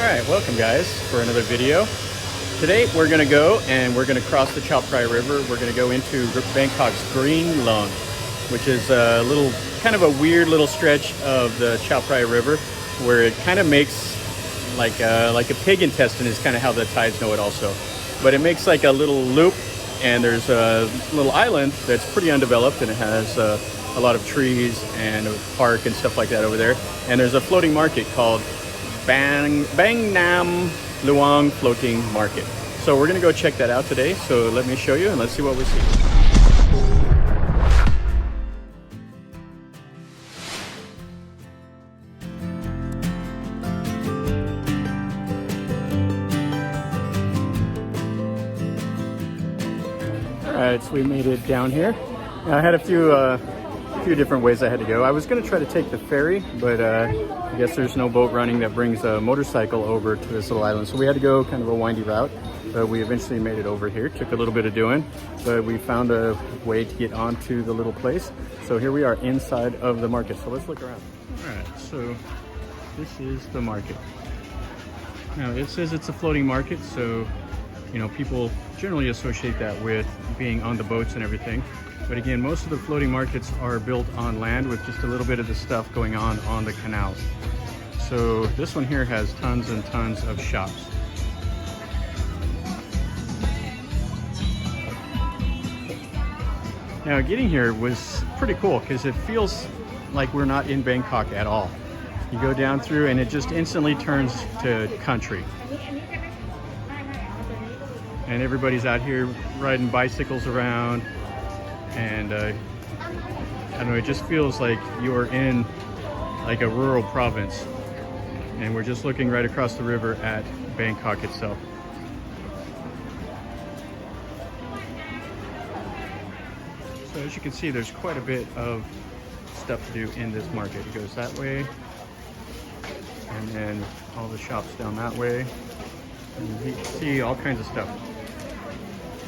Alright, welcome guys for another video. Today we're going to go and we're going to cross the Chao Phraya River. We're going to go into Bangkok's Green Lung, which is a little, kind of a weird little stretch of the Chao Phraya River where it kind of makes like a pig intestine is kind of how the tides know it also. But it makes like a little loop, and there's a little island that's pretty undeveloped, and it has a lot of trees and a park and stuff like that over there. And there's a floating market called Bang Nam Phueng Floating Market. So we're gonna go check that out today. So let me show you and let's see what we see. Alright, so we made it down here. Now, I had a few different ways I had to go. I was going to try to take the ferry, but I guess there's no boat running that brings a motorcycle over to this little island. So we had to go kind of a windy route, but we eventually made it over here. Took a little bit of doing, but we found a way to get onto the little place. So here we are inside of the market. So let's look around. Alright, so this is the market. Now it says it's a floating market, so you know, people generally associate that with being on the boats and everything. But again, most of the floating markets are built on land with just a little bit of the stuff going on the canals. So this one here has tons and tons of shops. Now getting here was pretty cool because it feels like we're not in Bangkok at all. You go down through and it just instantly turns to country. And everybody's out here riding bicycles around, and I don't know, it just feels like you're in like a rural province, and we're just looking right across the river at Bangkok itself. So as you can see, there's quite a bit of stuff to do in this market. It goes that way, and then all the shops down that way, and you can see all kinds of stuff.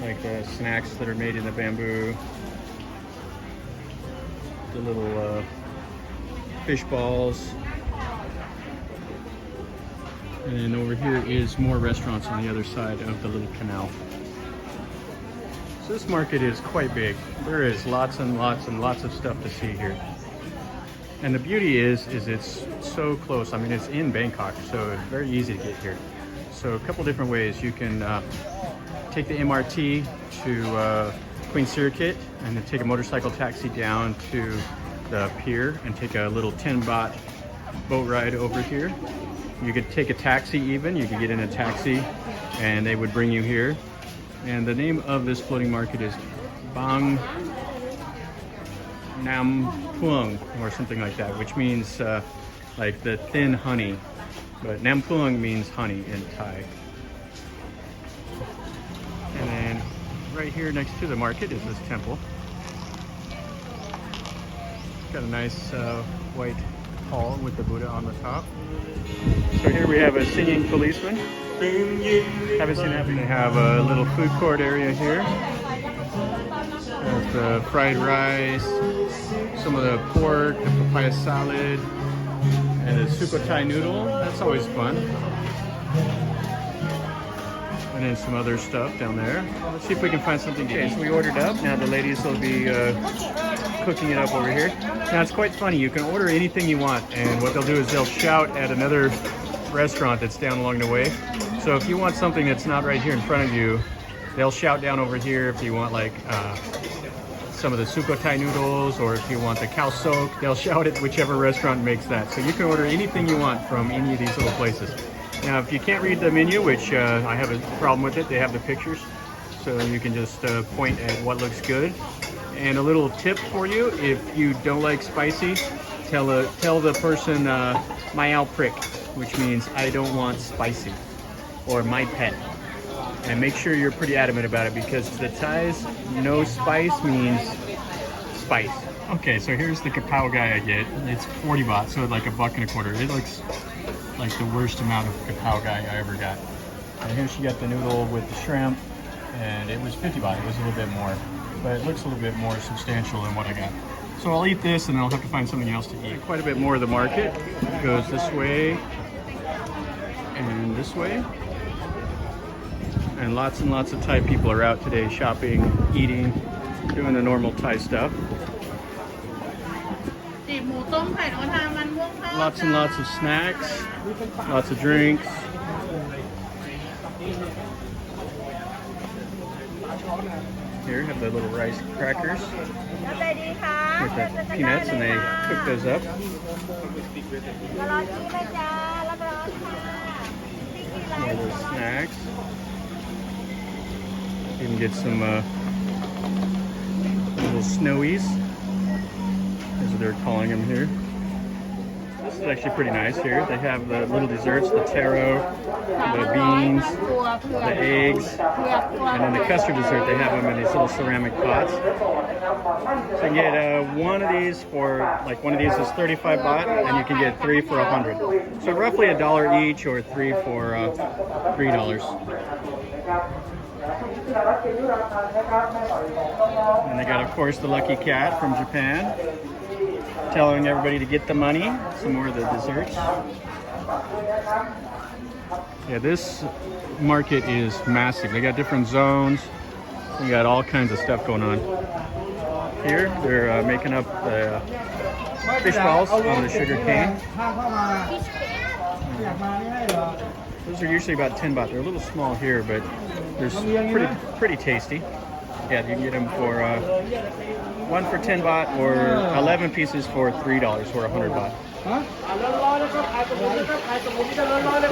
Like snacks that are made in the bamboo, the little fish balls, and then over here is more restaurants on the other side of the little canal. So this market is quite big. There is lots and lots and lots of stuff to see here. And the beauty is it's so close. I mean, it's in Bangkok, so it's very easy to get here. So a couple different ways. You can take the MRT to Queen Circuit, and then take a motorcycle taxi down to the pier and take a little 10 baht boat ride over here. You could take a taxi even. You could get in a taxi and they would bring you here. And the name of this floating market is Bang Nam Phueng or something like that, which means like the thin honey. But Nam Phueng means honey in Thai. And then right here next to the market is this temple. It's got a nice white hall with the Buddha on the top. So here we have a singing policeman. Haven't seen happen to have a little food court area here. There's the fried rice, some of the pork, the papaya salad, and the Sukhothai noodle. That's always fun. And then some other stuff down there. Let's see if we can find something to eat. So we ordered up. Now the ladies will be cooking it up over here. Now it's quite funny. You can order anything you want, and what they'll do is they'll shout at another restaurant that's down along the way. So if you want something that's not right here in front of you, they'll shout down over here. If you want like some of the Sukhothai noodles, or if you want the cow soak, they'll shout at whichever restaurant makes that. So you can order anything you want from any of these little places. Now, if you can't read the menu, which I have a problem with it, they have the pictures, so you can just point at what looks good. And a little tip for you: if you don't like spicy, tell the person "my owl prick," which means I don't want spicy, or my pet. And make sure you're pretty adamant about it, because to the Thais, no spice means spice. Okay, so here's the kapow guy I get. It's 40 baht, so like $1.25. It looks like the worst amount of kapow guy I ever got. And here she got the noodle with the shrimp, and it was 50 baht. It was a little bit more, but it looks a little bit more substantial than what I got. So I'll eat this, and then I'll have to find something else to eat. Quite a bit more of the market. It goes this way, And this way. And lots of Thai people are out today shopping, eating, doing the normal Thai stuff. Lots and lots of snacks, lots of drinks. Here, have the little rice crackers with the peanuts, and they cook those up. More of those snacks. You can get some little snowies, as they're calling them here. This is actually pretty nice here. They have the little desserts, the taro, the beans, the eggs, and then the custard dessert, they have them in these little ceramic pots. So you get one of these for, like one of these is 35 baht, and you can get 3 for 100. So roughly $1 each, or 3 for $3. And they got, of course, the lucky cat from Japan, telling everybody to get the money. Some more of the desserts. Yeah, this market is massive. They got different zones. We got all kinds of stuff going on. Here, they're making up the fish balls on the sugar cane. Those are usually about 10 baht. They're a little small here, but they're pretty tasty. Yeah, you can get them for 1 for 10 baht, or 11 pieces for $3 for 100 baht.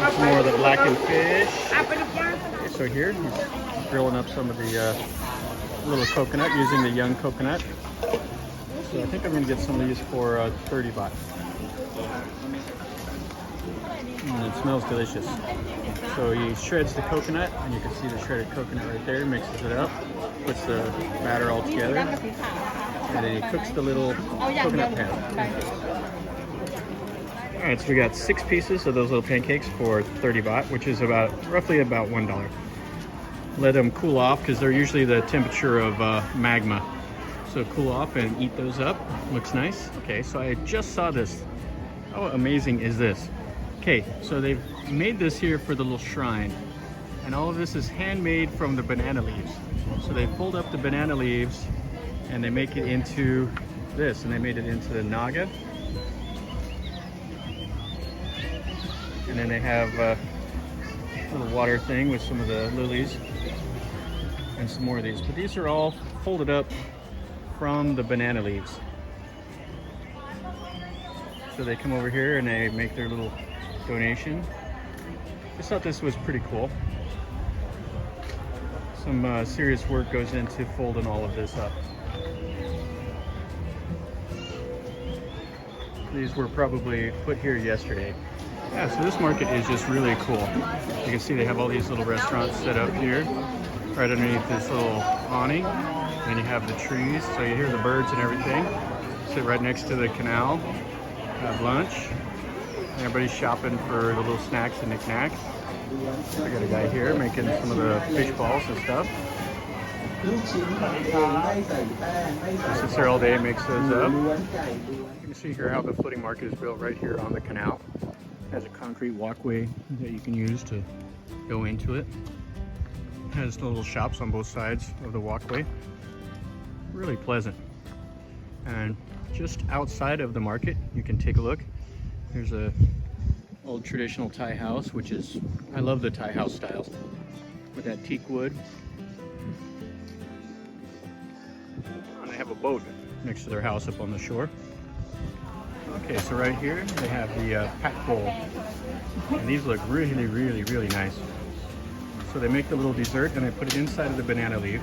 It's more of the blackened fish. Okay, so here he's grilling up some of the little coconut using the young coconut. So I think I'm going to get some of these for 30 baht. It smells delicious. So he shreds the coconut, and you can see the shredded coconut right there, mixes it up, puts the batter all together, and then he cooks the little coconut pan. Alright, so we got 6 pieces of those little pancakes for 30 baht, which is roughly about $1. Let them cool off, because they're usually the temperature of magma. So cool off and eat those up. Looks nice. Okay, so I just saw this. How amazing is this? Okay, so they've made this here for the little shrine, and all of this is handmade from the banana leaves. So they fold up the banana leaves and they make it into this, and they made it into the naga. And then they have a little water thing with some of the lilies and some more of these. But these are all folded up from the banana leaves. So they come over here and they make their little donation. I just thought this was pretty cool. Some serious work goes into folding all of this up. These were probably put here yesterday. Yeah, so this market is just really cool. You can see they have all these little restaurants set up here, right underneath this little awning. And you have the trees, so you hear the birds and everything. Sit right next to the canal, have lunch. Everybody's shopping for the little snacks and knickknacks. I got a guy here making some of the fish balls and stuff. He sits there all day and makes those up. You can see here how the floating market is built right here on the canal. It has a concrete walkway that you can use to go into it. It has little shops on both sides of the walkway. Really pleasant. And just outside of the market, you can take a look. Here's a old traditional Thai house, which is, I love the Thai house styles with that teak wood. And they have a boat next to their house up on the shore. Okay, so right here they have the pat bowl, and these look really, really, really nice. So they make the little dessert and they put it inside of the banana leaf.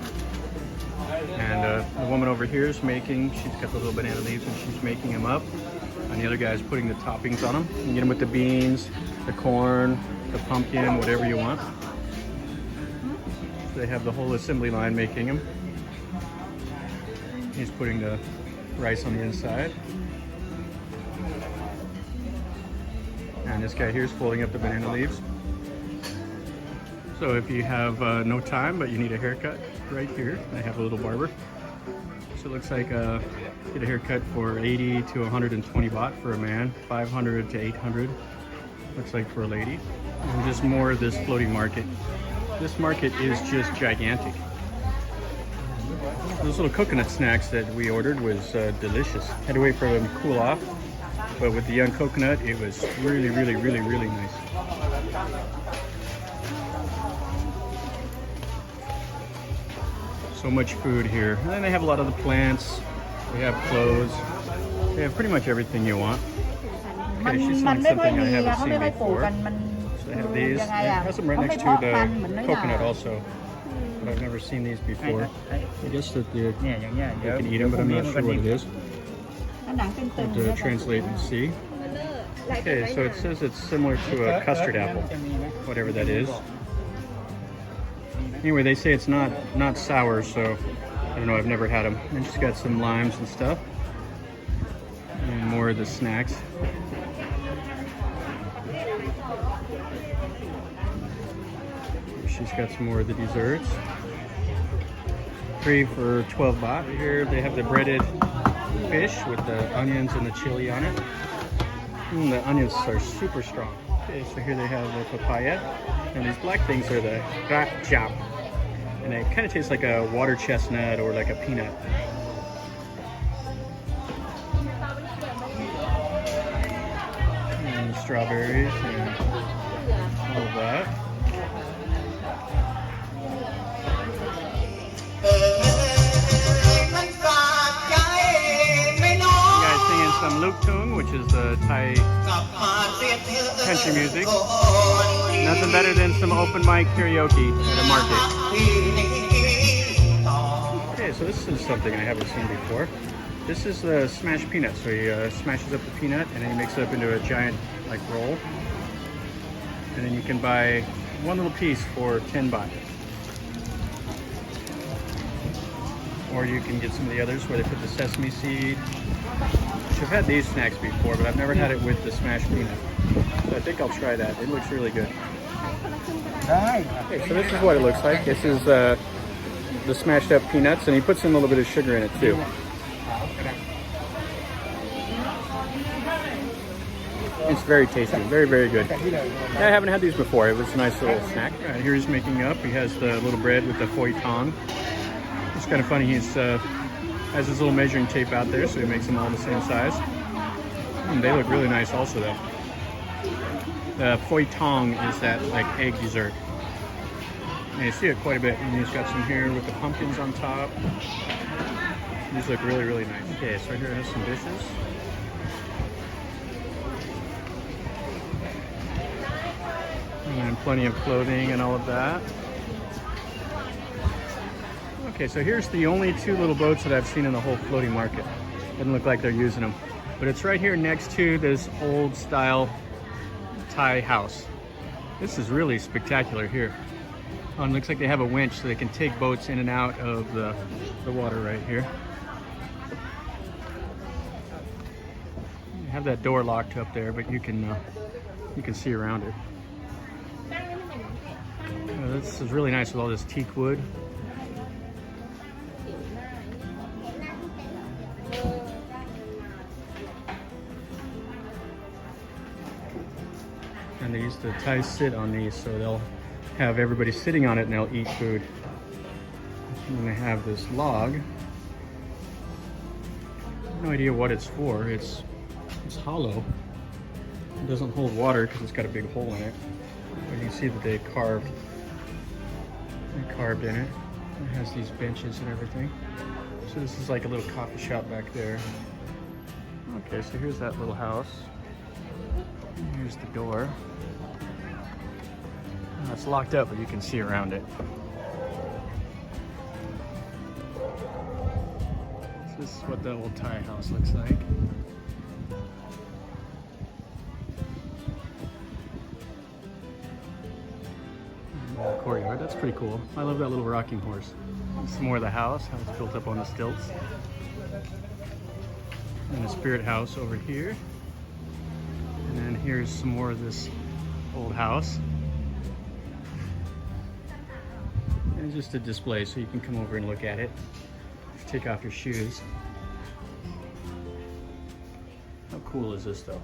And the woman over here is she's got the little banana leaves and she's making them up. And the other guy is putting the toppings on them. You can get them with the beans, the corn, the pumpkin, whatever you want. So they have the whole assembly line making them. He's putting the rice on the inside. And this guy here is folding up the banana leaves. So if you have no time but you need a haircut, right here they have a little barber. So it looks like get a haircut for 80 to 120 baht for a man, 500 to 800 looks like for a lady. And just more of this floating market. This market is just gigantic. Those little coconut snacks that we ordered was delicious. Had to wait for them to cool off, but with the young coconut, it was really, really, really, really nice. So much food here. And then they have a lot of the plants. They have clothes. They have pretty much everything you want. Okay, she's selling something I haven't seen before. So they have these. They have some right next to the coconut also. But I've never seen these before. I guess that you can eat them, but I'm not sure what it is. I have to translate and see. Okay, so it says it's similar to a custard apple, whatever that is. Anyway, they say it's not sour, so I don't know, I've never had them. And she's got some limes and stuff. And more of the snacks. She's got some more of the desserts. 3 for 12 baht. Here they have the breaded fish with the onions and the chili on it. The onions are super strong. Okay, so here they have the papaya. And these black things are the Phra Pradaeng. And it kind of tastes like a water chestnut or like a peanut. And strawberries and all of that. You guys singing some Luk Tung, which is the Thai country music. Nothing better than some open mic karaoke at a market. Okay, so this is something I haven't seen before. This is the smashed peanut. So he smashes up the peanut and then he makes it up into a giant like roll. And then you can buy one little piece for 10 baht. Or you can get some of the others where they put the sesame seed. I've had these snacks before, but I've never had it with the smashed peanut. So I think I'll try that. It looks really good. Okay, so this is what it looks like. This is the smashed up peanuts, and he puts in a little bit of sugar in it too. It's very tasty, very, very good. I haven't had these before. It was a nice little snack. Here he's making up. He has the little bread with the phoi tong. It's kind of funny. He's has his little measuring tape out there, so he makes them all the same size. They look really nice also though. The phoi tong is that like egg dessert. And you see it quite a bit. And he's got some here with the pumpkins on top. These look really, really nice. Okay, so here has some dishes. And plenty of clothing and all of that. Okay, so here's the only 2 little boats that I've seen in the whole floating market. Doesn't look like they're using them. But it's right here next to this old style Thai house. This is really spectacular here. Oh, and it looks like they have a winch so they can take boats in and out of the water right here. You have that door locked up there, but you can see around it. This is really nice with all this teak wood. And the Thais sit on these, so they'll have everybody sitting on it and they'll eat food. And then they have this log. No idea what it's for. It's hollow. It doesn't hold water because it's got a big hole in it. But you can see that they carved in it. It has these benches and everything. So this is like a little coffee shop back there. Okay, so here's that little house. Here's the door. It's locked up, but you can see around it. So this is what the old Thai house looks like. And the courtyard, that's pretty cool. I love that little rocking horse. Some more of the house, how it's built up on the stilts. And the spirit house over here. And then here's some more of this old house. And just a display so you can come over and look at it. Take off your shoes. How cool is this though?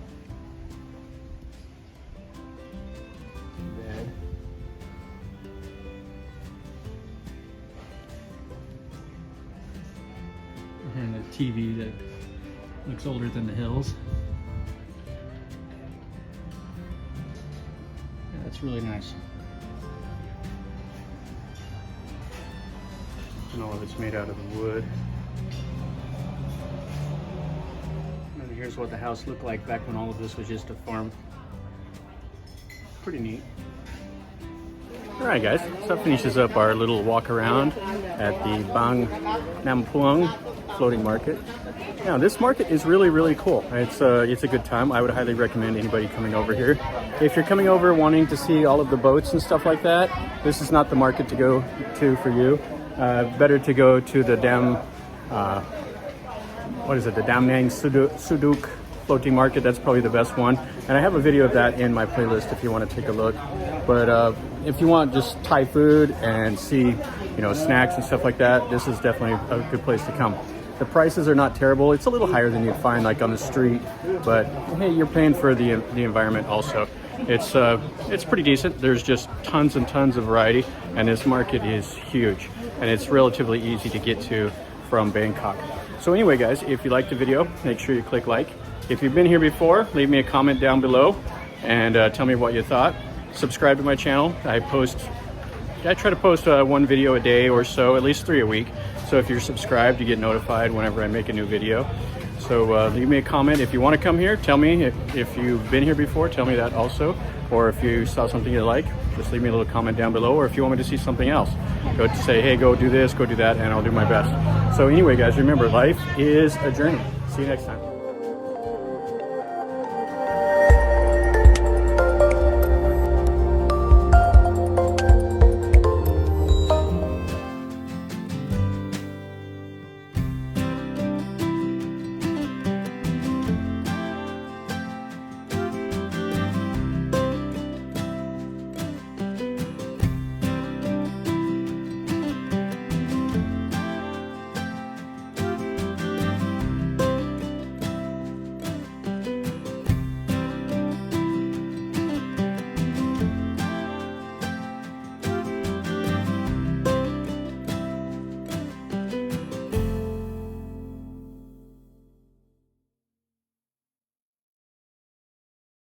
TV that looks older than the hills. Yeah, that's really nice. And all of it's made out of the wood. And here's what the house looked like back when all of this was just a farm. Pretty neat. Alright guys, so that finishes up our little walk around at the Bang Nam Phueng Floating Market. Now this market is really cool. It's a good time. I would highly recommend anybody coming over here. If you're coming over wanting to see all of the boats and stuff like that, this is not the market to go to for you. Better to go to the Dam, the Dam Nang Suduk Floating Market. That's probably the best one. And I have a video of that in my playlist if you want to take a look. But if you want just Thai food and see, snacks and stuff like that, this is definitely a good place to come. The prices are not terrible. It's a little higher than you'd find like on the street, but hey, you're paying for the environment also. It's pretty decent. There's just tons and tons of variety, and this market is huge, and it's relatively easy to get to from Bangkok. So anyway, guys, if you liked the video, make sure you click like. If you've been here before, leave me a comment down below and tell me what you thought. Subscribe to my channel. I try to post one video a day or so, at least 3 a week. So if you're subscribed, you get notified whenever I make a new video. So leave me a comment. If you want to come here, tell me. If you've been here before, tell me that also. Or if you saw something you like, just leave me a little comment down below. Or if you want me to see something else, go to say, hey, go do this, go do that, and I'll do my best. So anyway, guys, remember, life is a journey. See you next time.